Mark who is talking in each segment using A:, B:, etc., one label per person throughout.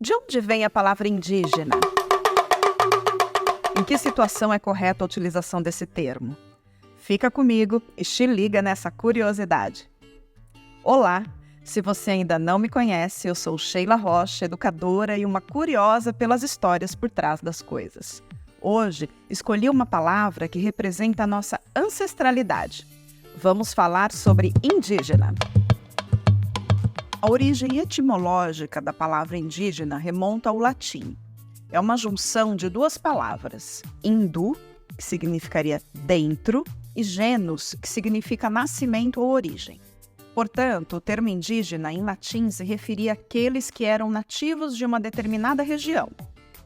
A: De onde vem a palavra indígena? Em que situação é correta a utilização desse termo? Fica comigo e te liga nessa curiosidade. Olá! Se você ainda não me conhece, eu sou Sheila Rocha, educadora e uma curiosa pelas histórias por trás das coisas. Hoje, escolhi uma palavra que representa a nossa ancestralidade. Vamos falar sobre indígena. A origem etimológica da palavra indígena remonta ao latim. É uma junção de duas palavras, indu, que significaria dentro, e genus, que significa nascimento ou origem. Portanto, o termo indígena em latim se referia àqueles que eram nativos de uma determinada região,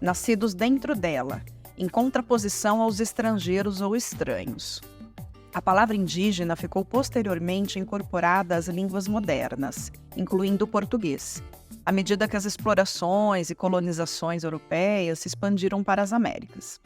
A: nascidos dentro dela, em contraposição aos estrangeiros ou estranhos. A palavra indígena ficou posteriormente incorporada às línguas modernas, incluindo o português, à medida que as explorações e colonizações europeias se expandiram para as Américas.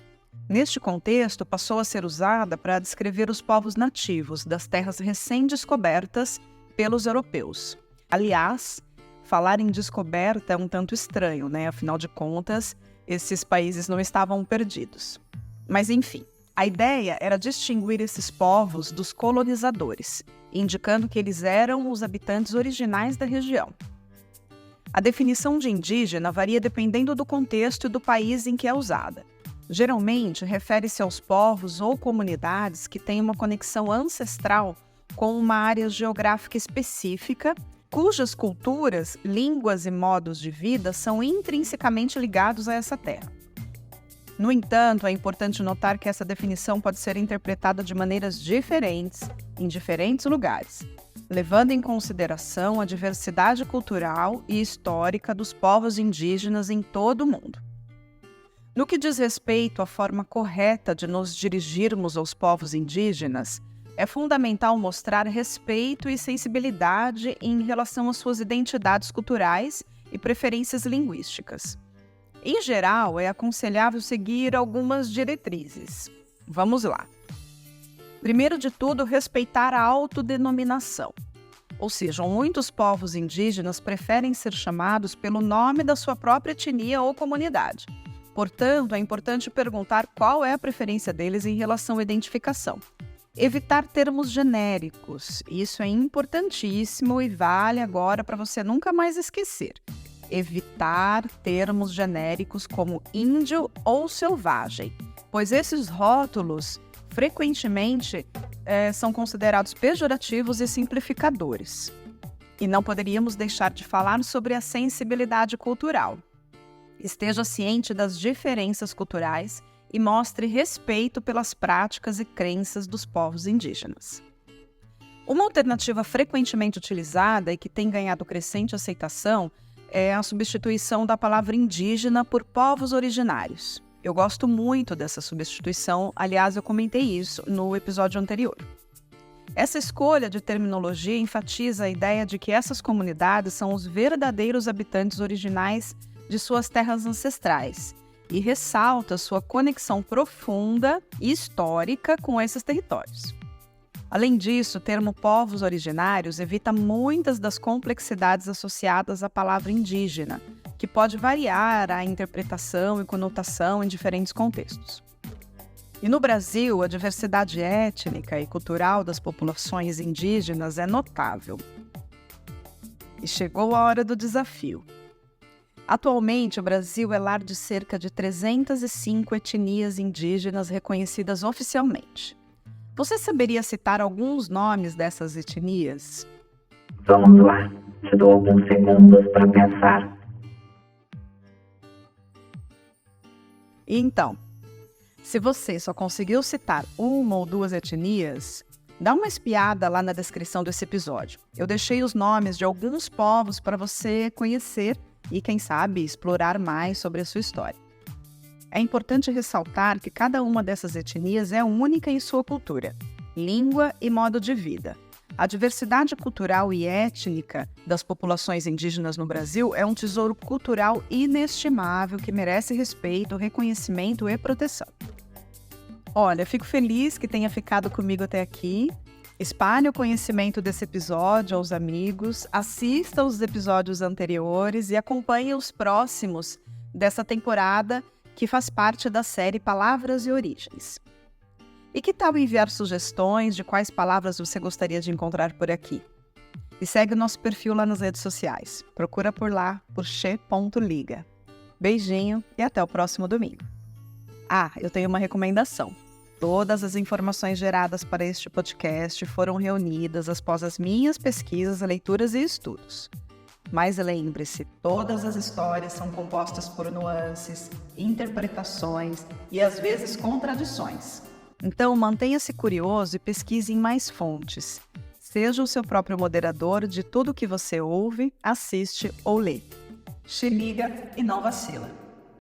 A: Neste contexto, passou a ser usada para descrever os povos nativos das terras recém-descobertas pelos europeus. Aliás, falar em descoberta é um tanto estranho, né? Afinal de contas, esses países não estavam perdidos. Mas enfim, a ideia era distinguir esses povos dos colonizadores, indicando que eles eram os habitantes originais da região. A definição de indígena varia dependendo do contexto e do país em que é usada. Geralmente, refere-se aos povos ou comunidades que têm uma conexão ancestral com uma área geográfica específica, cujas culturas, línguas e modos de vida são intrinsecamente ligados a essa terra. No entanto, é importante notar que essa definição pode ser interpretada de maneiras diferentes em diferentes lugares, levando em consideração a diversidade cultural e histórica dos povos indígenas em todo o mundo. No que diz respeito à forma correta de nos dirigirmos aos povos indígenas, é fundamental mostrar respeito e sensibilidade em relação às suas identidades culturais e preferências linguísticas. Em geral, é aconselhável seguir algumas diretrizes. Vamos lá. Primeiro de tudo, respeitar a autodenominação. Ou seja, muitos povos indígenas preferem ser chamados pelo nome da sua própria etnia ou comunidade. Portanto, é importante perguntar qual é a preferência deles em relação à identificação. Evitar termos genéricos. Isso é importantíssimo e vale agora para você nunca mais esquecer. Evitar termos genéricos como índio ou selvagem, pois esses rótulos frequentemente são considerados pejorativos e simplificadores. E não poderíamos deixar de falar sobre a sensibilidade cultural. Esteja ciente das diferenças culturais e mostre respeito pelas práticas e crenças dos povos indígenas. Uma alternativa frequentemente utilizada e que tem ganhado crescente aceitação é a substituição da palavra indígena por povos originários. Eu gosto muito dessa substituição, aliás, eu comentei isso no episódio anterior. Essa escolha de terminologia enfatiza a ideia de que essas comunidades são os verdadeiros habitantes originais de suas terras ancestrais e ressalta sua conexão profunda e histórica com esses territórios. Além disso, o termo povos originários evita muitas das complexidades associadas à palavra indígena, que pode variar a interpretação e conotação em diferentes contextos. E no Brasil, a diversidade étnica e cultural das populações indígenas é notável. E chegou a hora do desafio. Atualmente, o Brasil é lar de cerca de 305 etnias indígenas reconhecidas oficialmente. Você saberia citar alguns nomes dessas etnias?
B: Vamos lá, te dou alguns segundos para pensar.
A: Então, se você só conseguiu citar uma ou duas etnias, dá uma espiada lá na descrição desse episódio. Eu deixei os nomes de alguns povos para você conhecer e, quem sabe, explorar mais sobre a sua história. É importante ressaltar que cada uma dessas etnias é única em sua cultura, língua e modo de vida. A diversidade cultural e étnica das populações indígenas no Brasil é um tesouro cultural inestimável que merece respeito, reconhecimento e proteção. Olha, fico feliz que tenha ficado comigo até aqui. Espalhe o conhecimento desse episódio aos amigos, assista os episódios anteriores e acompanhe os próximos dessa temporada que faz parte da série Palavras e Origens. E que tal enviar sugestões de quais palavras você gostaria de encontrar por aqui? E segue o nosso perfil lá nas redes sociais. Procura por lá, por che.liga. Beijinho e até o próximo domingo. Eu tenho uma recomendação. Todas as informações geradas para este podcast foram reunidas após as minhas pesquisas, leituras e estudos. Mas lembre-se, todas as histórias são compostas por nuances, interpretações e às vezes contradições. Então mantenha-se curioso e pesquise em mais fontes. Seja o seu próprio moderador de tudo que você ouve, assiste ou lê. Se liga e não vacila.